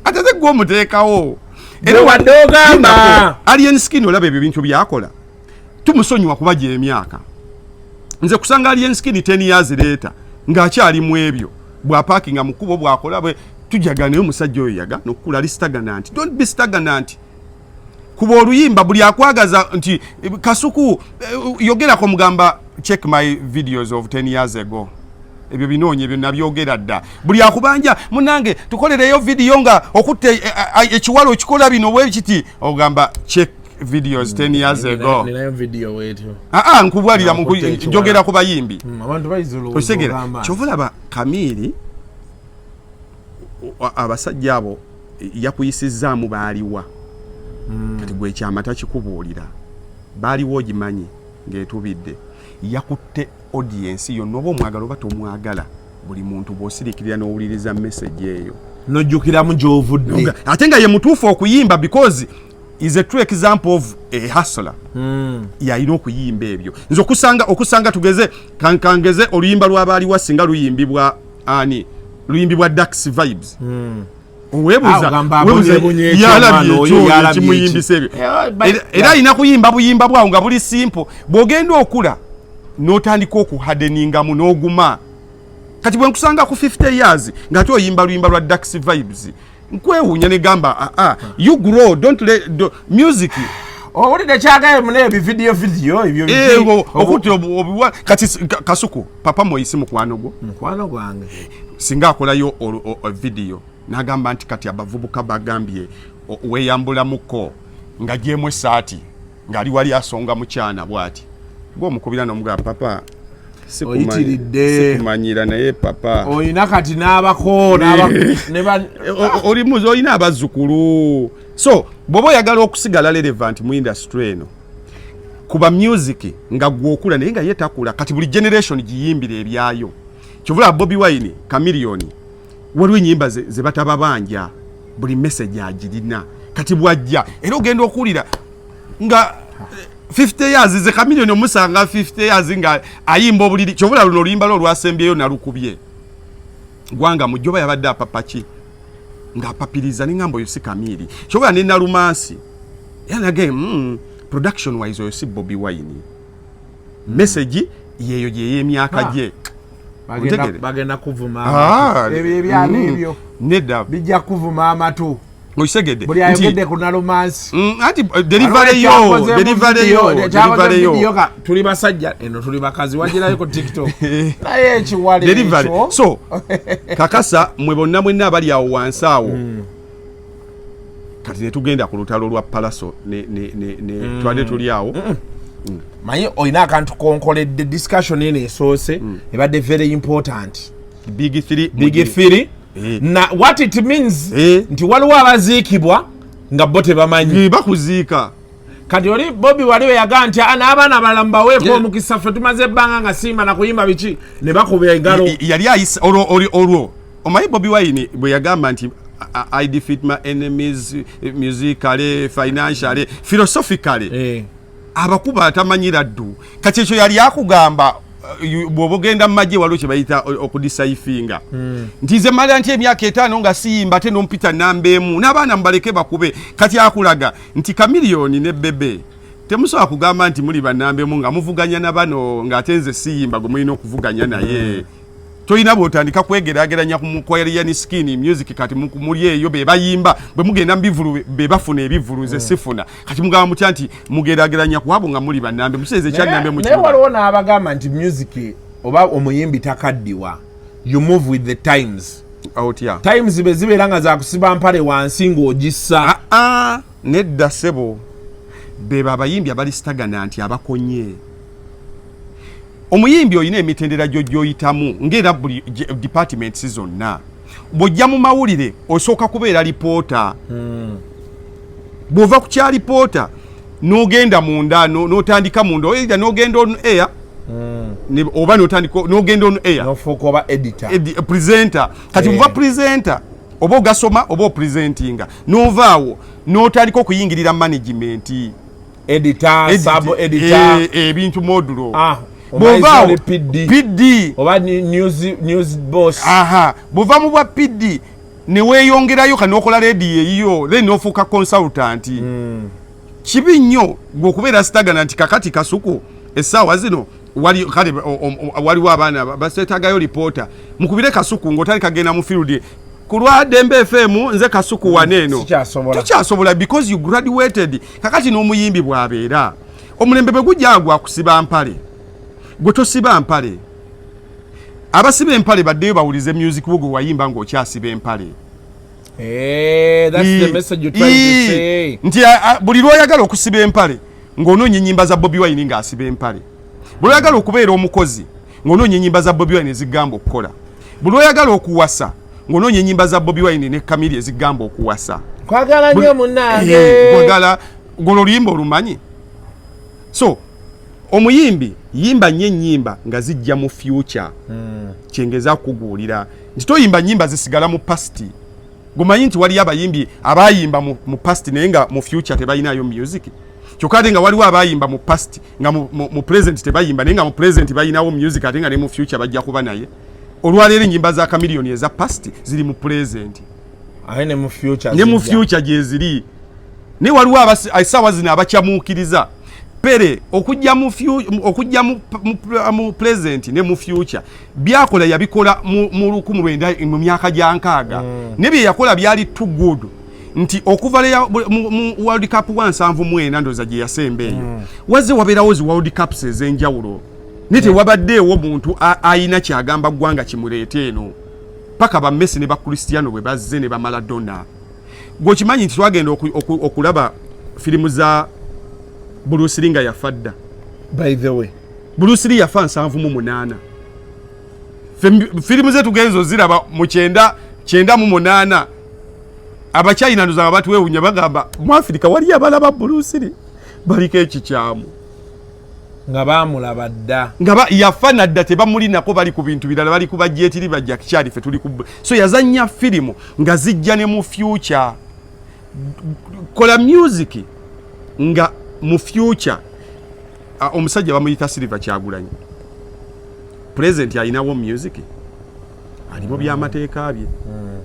ate te gwe omuteekawo era wadde ogamba alien skin olaba ebyo bintu byakola tumusonyiwa kuba gy'emyaka nze kusanga alien skin 10 years later ng'akyali mu ebyo bw'apaakinga mu kkubo bw'akola bwe tujaganayo omusajja oyo yaga n'okukula ali stagnant don't be stagnant kuba oluyimba buli akwagaza nti Kasuku yogerako mugamba check my videos of 10 years ago ebyo binoonye ebyo nabyogera dda buli akubanja munange tukolereyo video nga okutte ekiwalo okikola bino bwe kiti ogamba check videos 10 years ago ninayo video wetu nkubwalira njogera ku bayimbi abantu bayizulu osegera kyovulaba Kamiri abasajja abo yakuyisizaamu baaliwa kati gwe kyamata kikubuulira baaliwo ogimanyi ng'etubidde yakutte audience yonna oba omwagala oba tomwagala buli muntu bw'osirikirira n'owuliriza message eyo nojjukiramu gy'ovudde ate nga ye mutuufu okuyimba because is a true example of a hustler yalina okuyimba ebyo nze okusanga tugeze kankangeze oluyimba lw'abaaliwa singa luyimbibwa Dax Vibes webuza kimuyimbisa ebyo era alina kuyimba buyimba bwawo nga buli simple bw'ogenda okula n'otandika okuhadeningamu n'oguma kati bwe nkusanga ku 50 years ng'ate oyimba luyimba lwa Dax Vibes nkwewuunya ne gamba you grow don't let music owulidde kyagaye mune video ebyo okuti kati Kasuku papa moyisi mukwano gwange singa akolayo video n'agamba nti kati abavubuka bagambye weeyambulamuko nga gyemu esaati ng'ali wali asonga mukyana bw'ati gw'omukubira n'omugamba papa sikumanyira naye papa oyina kati n'abako olimuzi oyina abazzukulu so bw'oba oyagala okusigala relevant mu industry eno kuba music nga gwokula naye nga ye takula kati buli generation giyimbira ebyayo kyovula Bobi Wine Chameleon waliwo ennyimba ze batababanja buli message agirina kati bwajja era ogenda okuwulira nga 50 years ze Chameleon omusanga 50 years nga ayimba obuliri kyovula luno oluyimba lwo lwasembyeyo nalukubye gwanga mujjoba yabadde apapaki nga apapiriza n'engambo yo si Kamili kyovula ne Nalumansi yana game production wise oyo si Bobi Wine message yeyo y'emyaka gye bagenda kuvuma ebyana ebyo nedda bijja kuvuma amatu oyisegedde buli ayogedde ku Nalumansi anti delivery yo tuli basajja eno tuli bakazi wagirayo ku TikTok naye ekiwale delivery so kakasa mwe bonna mwenna abali awo wansi awo kati netugenda ku lutalo lwa Palaso ne twade tuli awo manyi oyina akantu konkoledde discussion eno esoose ebadde very important big three na what it means nti waliwo abaziikibwa nga bo tebamanyi bakuziika kati oli Bobi waliwo yagaa nti n'abaana balala mbaweeko omukisa ffe tumaze ebbanga nga simba na kuyimba biki ne bakuba engalo yali ayisa olwo omanyi Bobi Wine bwe yagamba nti I defeat my enemies musically, financially, philosophically. Abakuba atamanyira ddu. Kati ekyo yali akugamba bw'obogenda mu magye waliwo kye bayita okudisaifinga. Ntize mala nti emyaka 5 nga siyimba ate n'ompita namba emu n'abaana mbaleke bakube. Kati akulaga nti Chameleon ne Bebe temusobola kugamba nti muli bannambe emu nga muvuganya na bano ng'ate nze siyimba gwe mulina okuvuganya naye. Toyina bwotandika kwegeraageranya ku Korean skin music kati muli eyo be bayimba bwe mugenda mbivulu be bafuna ebivulu ze sifuna kati mugamba mutya nti mugeraageranya ku abo nga muli bannambe museze kyannambe mu kibuga. Ne waliwo n'abagamba nti music oba omuyimbi takaddiwa. You move with the times. Outya. Times be zibeera nga za kusiba mpale wansi ng'ogissa. Nedda sebo. Be abayimbi abali stagana nti abakonye. Omuyimbi oyina emitendera gy'oyitamu ng'era buli departments zonna. Bw'ojja mu mawulire osooka kubeera lipoota. Bw'ova ku kya lipoota n'ogenda munda n'otandika munda oyita n'ogenda on air oba n'ogenda on air n'ofuuka oba editor presenter kati muva presenter oba ogasoma oba opresentinga n'ovaawo n'otandika okuyingirira management editor sub editor ebintu modulo Bova PD oba news boss bova mu bwa PD ne weeyongerayo kanokola radio eyo then ofuka consultant kibi nnyo gwokubeera stagana nti kakati Kasuku essaawa zino waliwo abaana baseetagayo reporter mukubire Kasuku ng'otali kagenda mu field kulwa Dembe FM nze Kasuku waneeno tukyasobola because you graduated kakati n'omuyimbi bw'abeera omulembe bwe gujja gwakusiba mpale gwe tosiba mpale abasiba empale baddeyo bawulize music bugo wayimba ng'okyasiba empale. That's the message you're trying to say. Nti buli lw'oyagala okusiba empale ng'onoonya ennyimba za Bobi Wine ng'asiba empale. Buli lw'oyagala okubeera omukozi ng'onoonya ennyimba za Bobi Wine ezigamba okukola. Buli lw'oyagala okuwasa ng'onoonya ennyimba za Bobi Wine ne Kamili ezigamba okuwasa. Kwagala nnyo munnange. Kwagala ng'oluyimba olumanyi. So omuyimbi yimba nnyo ennyimba nga zijja mu future kyengeza kuguulira nti toyimba nnyimba zisigala mu past. Gumanyi nti waliyo abayimbi abayimba mu past naye nga mu future tebalinayo music. Kyokka ate nga waliwo abayimba mu past nga mu present tebayimba naye nga mu present balinawo music ate nga ne mu future bajja kuba naye. Olwaleero ennyimba za Chameleon eza past ziri mu present. Aye ne mu future. Ne mu future gye ziri. Ne waliwo essaawa zino abakyamuukiriza. Pere okujja mu present ne mu future byakola yabikola mu 19 mu myaka gya 6 ne bye yakola byali too good nti okuva mu World Cup 17 ndoza gye yasembeeyo wazze wabeerawo zi World Cups ez'enjawulo nite wabaddeewo muntu ayina kyagamba ggwanga kimuleete eno paka ba Messi ne ba Cristiano bwe bazze ne ba Maradona gwokimanyi nti twagenda okulaba filimu za Bruce Linga yafadda. By the way. Bruce Lee yafa 78 filimu zetu genzo ziraba mu 98 abachina nduza abantu wewunya bagamba mu Afrika wali abalaba Bruce Lee baliko ekikyamu nga bamulaba dda nga yafa nadda tebamuli nako bali ku bintu birala bali ku bajetiri bajja kikyali fe tuli ku so yazanya filimu nga zijja ne mu future kola music nga mu future omusajja bamuyita Silver Kyagulanyi present yalinawo music alimu byamateeka bye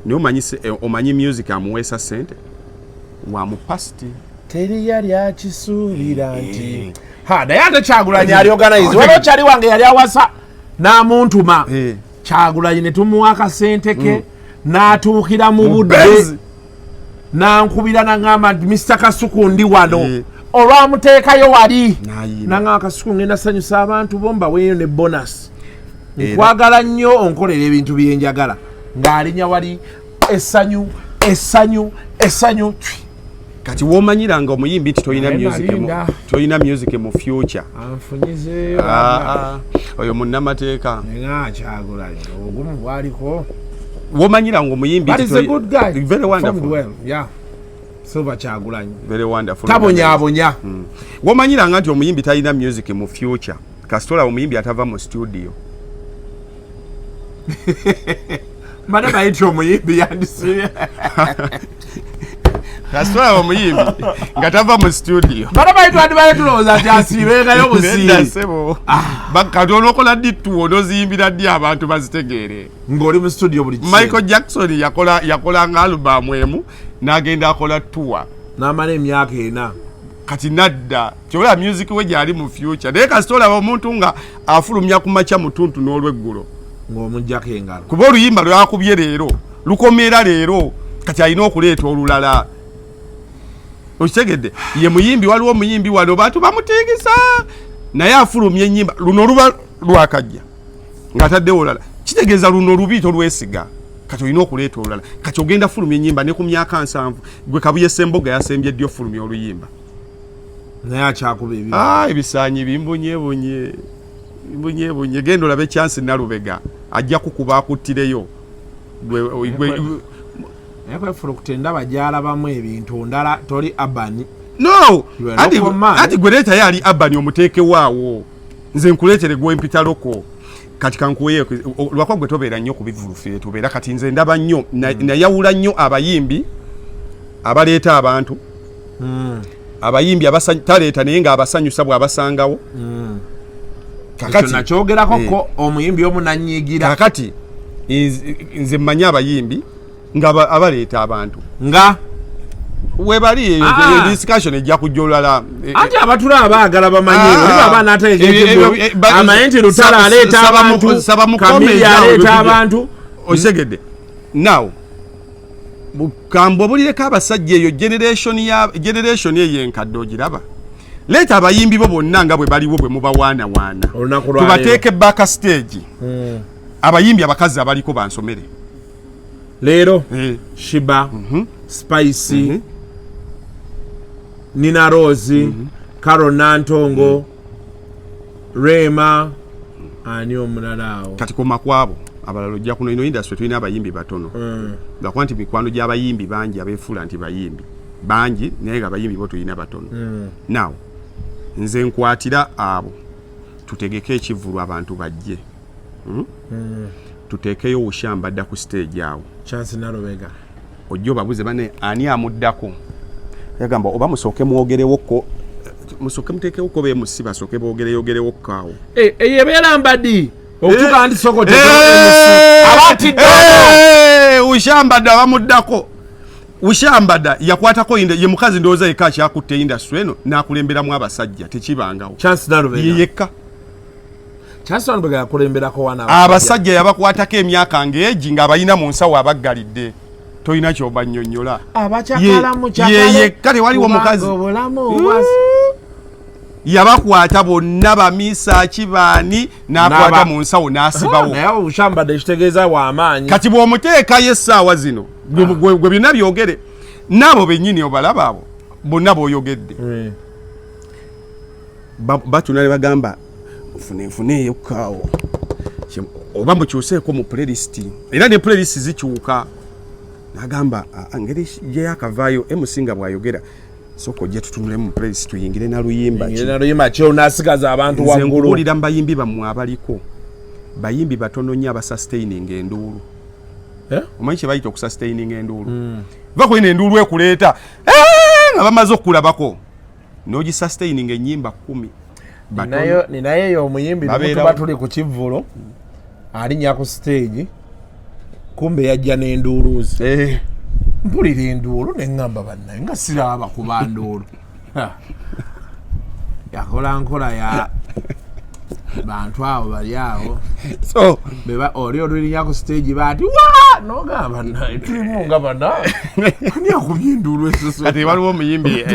niyo omanyi music amuweesa sente wa mu past teri yali akisuubira nti naye ate Kyagulanyi ali organize waliwo kyali wange yali awasa n'amuntuma Kyagulanyi ne tumuwa akasente ke n'atuukira mu budde n'ankubira n'aŋŋamba nti Mr. Kasuku ndi wano olwamuteekayo wali n'aŋŋamba Kasuku ngenda sanyusa abantu bo mbaweeyo ne bonus nkwagala nnyo onkolera ebintu bye njagala ng'alinya wali essanyu kati womanyiranga omuyimbi nti toyina music mu future anfunyizeeyo oyo munnamateeka nga Kyagulanyi ogumu bwaliko womanyiranga omuyimbi very wonderful Silver Kyagulanyi very wonderful tabonyaabonya womanyiranga nti omuyimbi talina music mu future kasitola omuyimbi atava mu studio mbadde bayita omuyimbi yandisiye kasitola omuyimbi nga tava mu studio mbadde bayita andi tulowooza nti asiibengayo busiiri kati onokola ddi tuwo noziyimbira ddi abantu bazitegeere ng'oli mu studio buli Michael Jackson yakolanga alubamu emu n'agenda akola tuwa n'amala emyaka 4 kati nadda kyola music we gyali mu future naye kasitola omuntu nga afulumya ku makya mutuntu n'olweggulo ng'omugyako engalo kuba oluyimba lwakubye leero lukomera leero kati alina okuleeta olulala okitegedde ye muyimbi waliwo omuyimbi wano bantu bamutigisa naye afulumya ennyimba luno luba lwakajja ng'ataddewo olulala kitegeeza luno lubi tolwesiga kati olina okuleeta olulala kati ogenda fulumya ennyimba ne ku myaka 7 gwe Kabuye Ssemboga yasembye ddi ofulumya oluyimba naye akyakuba ebisaanyi bimbunyeebunye genda olabe chance Nalubega ajja kukuba akuttireyo naye Kwefulukuta ndaba gyalabamu ebintu ndala toli abani no ati gwe leeta yali abani omuteeke waawo nze nkuleetere gwempita loko kati kankuweyo lwakwa gwe tobeera nnyo kubivulufe tobeera kati nze ndaba nnyo nayawula nnyo abayimbi abaleeta abantu abayimbi taleeta naye ng'abasanyusa bw'abasangawo kakati nakyogerako ko omuyimbi omu nanyiigira kakati nze mmanyi abayimbi nga abaleeta abantu nga webali discussion ejja kujja olala anti abatula abaagala bamanyi oli baba n'ategekejo amanyi nti Lutala aleeta abantu Kamili aleeta abantu osegedde now bukambwe bulireko abasajja eyo generation eyo enkadde ogiraba leeta abayimbi bo bonna nga bwe baliwo bwe mubawaanawaana tubateeke back stage abayimbi abakazi abaliko bansomere leero Shiba Spicy Nina Rose Carol Nantongo Rema ani omulala awo kati koma kwabo abalalo ojja kuno ino industry tulina abayimbi batono ngakuba nti mikwano gy'abayimbi bangi abeefuula nti bayimbi bangi naye nga abayimbi bo tulina batono now nze nkwatira abo tutegeke ekivulu abantu bajje tuteekeyo Ushamba dda ku stage awo chance Nalubega ojjo babuze bane ani amuddako yagamba oba musooke mwogerewoko musooke muteekewo ko be musiba sooke boogereyogerewo kaawo eyebeera mbadi okutuka ndi sokote abati Ushamba dda bamuddako Ushamba dda yakwatako ye mukazi ndowooza yekka akyakutte industry eno n'akulemberamu abasajja tekibangawo chance Nalubega yekka chance Nalubega yakulemberako wana abasajja yabakwatako emyaka ng'egi ng'abalina mu nsawo abaggalidde toyina ky'obannyonnyola yekka tewaliwo mukazi yabakwata bonna bamiisa kibaani n'akwata mu nsawo n'asibawo naye Ushamba dda ekitegeeza w'amaanyi kati bw'omuteekayo essaawa zino gwe byonna byogere n'abo bennyini obalaba abo bonna b'oyogedde batuna ne bagamba nfuneeyo kaawo oba mukyuseeko mu playlist era ne playlist zikyuka nagamba ngeri gye yakavaayo emusinga bwayogera soko gye tutunulemu mu playlist tuyingire na luyimba kyo nasigaza abantu waggulu nkuwulira mu bayimbi bammwe abaliko bayimbi batono nnyo abasustaining enduulu omanyi kye bayita okusustaining enduulu va kulina enduulu ekuleeta nga bamaze okukulabako n'ogisustaining ennyimba 10 ninayeyo omuyimbi tuba tuli ku kivvulo alinnya ku stage kumbe yajja n'enduuluzi mpulira enduulu neŋŋamba bannaye nga siraba kuba nduulu yakola nkola ya bantu abo bali awo so oli olulinnya ku stage baati wa nogamba naye tulimu nga bana ani akubye enduulu esoso kati waliwo omuyimbi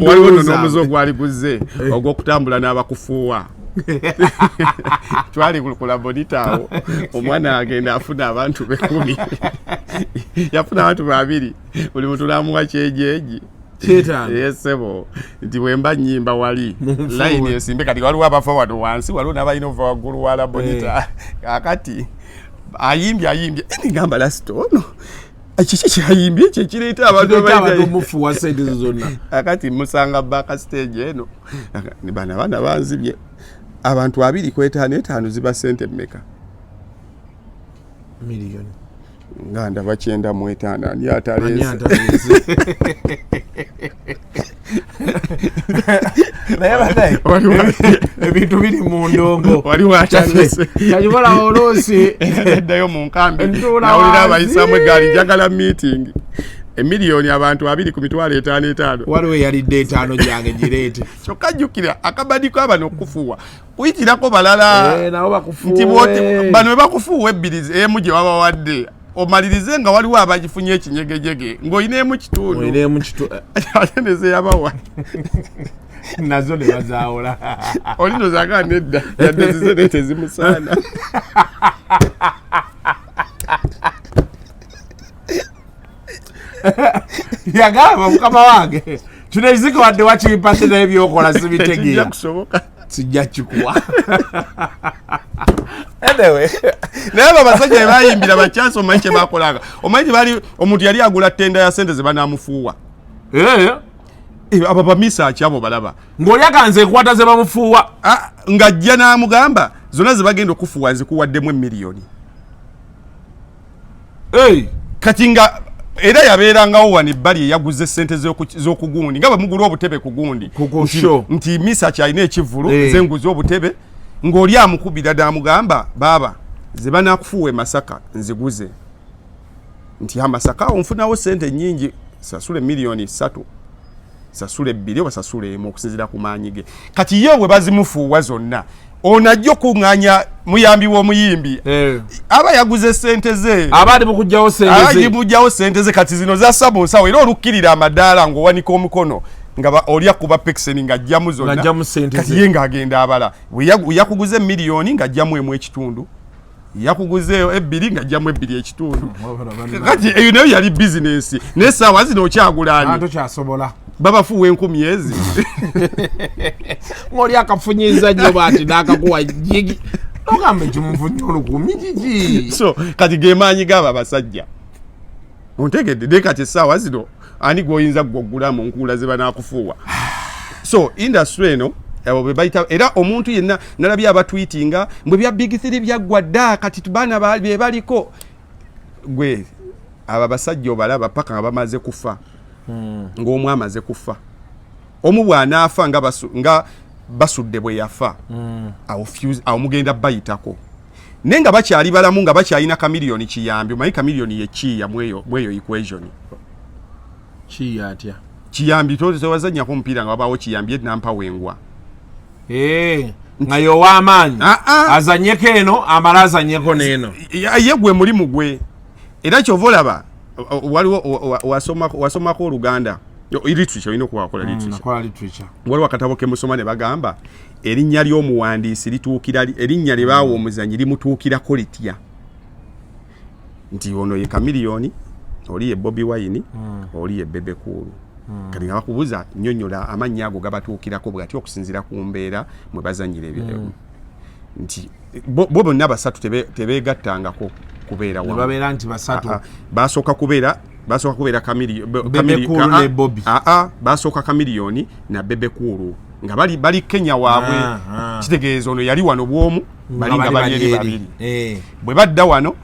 waliwo n'omuze ogwali guzze ogw'okutambula n'abakufuuwa twali kula bonita awo omwana agenda afuna abantu 10 yafuna abantu 2 buli muntu n'amuwa kyejeji yesebo nti bwemba nnyimba wali line esimbe kati waliwo abafa wano wansi waliwo n'abalina ova waggulu wala bonita akati ayimbye nigamba lasito ono kiki kyayimbye ekyo ekireeta abantu mufuwa saidi zonna akati musanga baka stage eno abaana banzibye abantu 2.5 ziba sente mmeka miliyoni nga ndaba 9.5 ani ataleze naye banaye ebintu biri mu ndongo waliwo ataleze yajibola oluusi eddayo mu nkambi nawulira abayisamu eggaali njagala meeting emiliyoni abantu 2.5 waliwo yalidde 5 gyange gireete kyokka jjukira akabadiko abano okufuuwa kuyitirako balala nabo bakufuuwe bano we bakufuuwa ebbirizi emu gye babawadde omalirize nga waliwo abagifunye ekinyegejege ng'oyineemu kitundu ate nezeyabawa nazo ne bazaawula olino zagaa nedda yadde zizene tezimusaana yagamba mukama wange kino ekiziko wadde wakipate naye byokola sibitegeera sijja kikuwa anyway naye abo abasajja be bayimbira bakyansi omanyi kye bakolanga omanyi bali omuntu yali agula ttenda ya sente ze banaamufuuwa abo bamisaaki abo balaba ng'oli aganze ekwata ze bamufuuwa ng'ajja n'amugamba zonna ze bagenda okufuuwa nzikuwaddemu emiliyoni kati nga era yabeerangawo wano ebbali eyaguze sente z'okugundi nga bamugula obutebe ku gundi nti misaaki alina ekivvulu ezenguza obutebe ng'oli amukubira n'amugamba baaba ze banaakufuuwa Masaka nziguze nti Masaka awo nfunawo sente nnyingi sasule miliyoni 3 sasule 2 oba sasule 1 okusinziira ku maanyi ge kati ye bwe bazimufuuwa zonna onajja okuŋŋaanya muyambi w'omuyimbi aba yaguze sente ze abadimugjawo sente ze kati zino zassa mu nsawo era olukkirira amadaala ng'owanika omukono nga oli akuba pekiseni ng'ajjamu zonna kati ye ng'agenda abala yakuguze miliyoni ng'ajjamu 1.5 yakuguzeeyo 2 ng'ajjamu 2.5 kati eyo nayo yali bizinesi naye essaawa zino okyagulaani tokyasobola babafuuwa 10 ezi ng'oli akafunyiza nnyo baati n'akakuwa jigi ogambe kimufunye olukumi gigi so kati ge maanyi g'abo abasajja ontegedde naye kati essaawa zino ani gw'oyinza gwoggulamu nkuula ze banaakufuuwa so industry eno abo be bayita era omuntu yenna nalabye abatwitinga mbwe bya big 3 byaggwa dda kati baana be baliko gwe abo basajja obalaba paka nga bamaze kufa ng'omu amaze kufa omu bw'anaafa nga basudde bwe yafa awo mugenda bayitako naye nga bakyali balamu nga bakyalina kamiliyoni kiyambi omanyi kamiliyoni yekiiya mweyo equation kiiya atya kiyambi tewazannyako omupiira nga wabaawo kiyambi nampa wengwa nga y'ow'amaanyi azannyeko eno amala azannyeko n'eno ye gwe mulimu gwe era kyova olaba waliwo wasomako Oluganda literature olina okuwakola literature waliwo akatabo ke musoma ne bagamba erinnya ly'omuwandiisi lituukira erinnya lye baawa omuzanyi limutuukirako litya nti ono ye Kamiliyoni oli ye Bobi Wine oli ye Bebe Cool kati nga bakubuuza nnyonnyola amannya ago gabatuukirako bw'atyo okusinziira ku mbeera mwe bazannyira nti bo bonna basatu tebegattangako kubeera wamu. Babeera nti basatu. Basooka kubeera Bebe Cool ne Bobby. Basooka Chameleone na Bebe Cool nga bali Kenya waabwe. Kitegeeza ono yali wano bwomu bali nga bali eri babiri. Bwe badda wano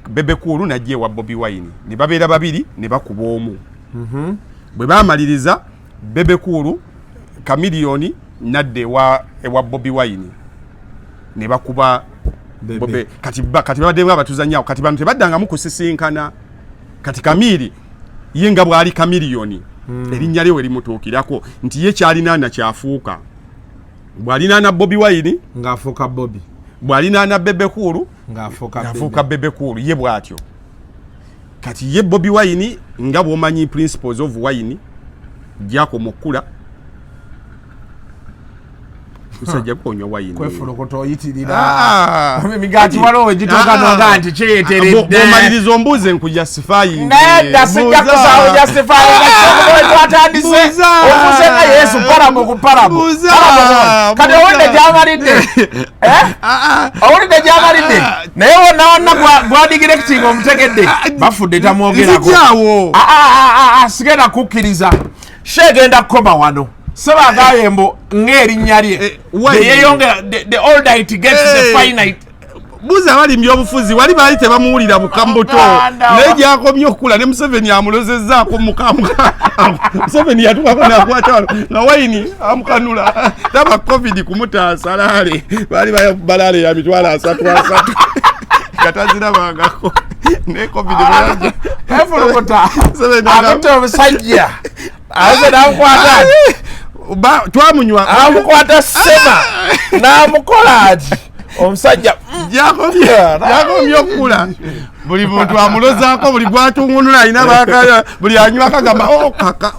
Bebe Cool najje wa Bobby Wine ne babeera babiri ne bakuba omu. Bwe baamaliriza Bebe Cool Chameleone nadde ewa Bobby Wine ne bakuba Bebe. Kati babadde abatuzannyaawo kati bantu tebaddangamu kusisinkana. Kati Kamili ye nga bwali Chameleone erinnya lye limutuukirako nti ye kyalina na kyafuuka. Bwalina na Bobby Wine ng'afuuka Bobby. Bwalina na Bebe Cool ng'afuuka Bebe Cool ye bw'atyo. Kati ye Bobby Wine nga bw'omanyi principles of wine gyakoma okula kusajja kunywa wine. Kwefulukuta oyitirira. Emigaati waliwo gitoka noga nti kyeyeteredde. Omaliriza ombuuze nkujustifying. Nedda sijja kusaawo justifying nga twatandise. Ofuuse nga Yesu paramo ku paramo. Kati owulidde gy'amalidde. Owulidde gy'amalidde. Naye wonna gwadirecting omutegedde. Bafudde tamwogerako. Sigenda kukkiriza. Sheegenda kukoma wano. Seba gayembo ng'erinnya lye yeyongera the older it gets the finite. Buza wali mbyobufuzi wali baali tebamuwulira bukambuto naye gyakomye okukula ne Museveni amulozezzaako mukamuka. Museveni yatukako nakwata nga wayini amukanula taba covid kumutaasa laale baali balaale ya mitwalo 3 katazirabangako ne covid bwajja Kwefulukuta akutte omusajja aze namukwata twamunywa amukwata sema n'amukola ati omusajja yakomye okukula buli muntu amulozaako buli gwatungunula alina bakaya buli anywa kagamba kaka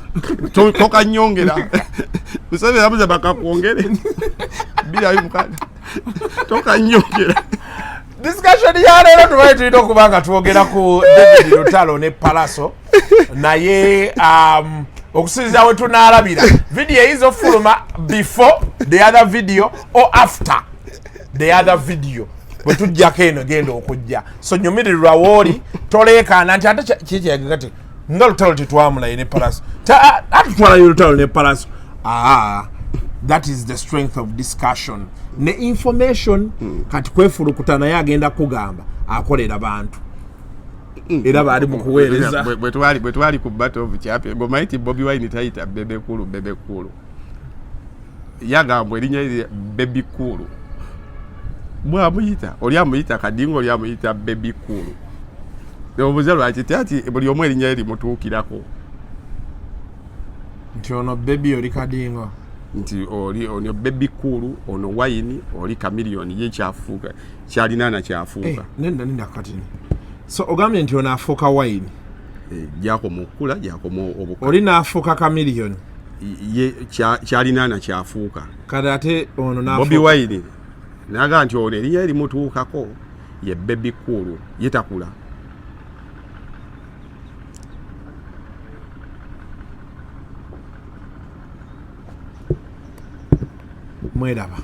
tokanyongera Museveni abuze bakakwongere tokanyongera. Discussion ya lero tubaye tulina okuba nga twogera ku David Lutalo ne Palaso naye okusinziira we tunaalabira video eyizofuluma before the other video or after the other video bwe tujjako eno genda okujja so nyumirirwa wooli toleekaana nti ate kikyegati nga Lutalo tetwamulaye ne Palaso atutwalayo Lutalo ne Palaso. That is the strength of discussion ne information. Kati Kwefulukuta naye agenda kugamba akolera bantu era baali mu kuweereza bwe twali ku battle of champion gomaiti Bobby Wine tayita Bebe Cool yagambwa erinnya lye Bebe Cool mwamuyita oli amuyita kadingo oli amuyita Bebe Cool obuze lwaki ati buli omu erinnya lye limutuukirako nti ono Bebe oli kadingo nti ono Bebe Cool ono Wine oli Chameleone ye kyafuuka kyalina na kyafuuka. Nenda kati so ogambye nti ono afuuka Wine gyakoma okukula gyakoma obuka oli naafuuka Chameleone ye kyalina na kyafuuka kati ate ono naafuuka Bobby Wine naga nti ono erinnya limutuukako ye Bebe Cool ye takula. Mweraba.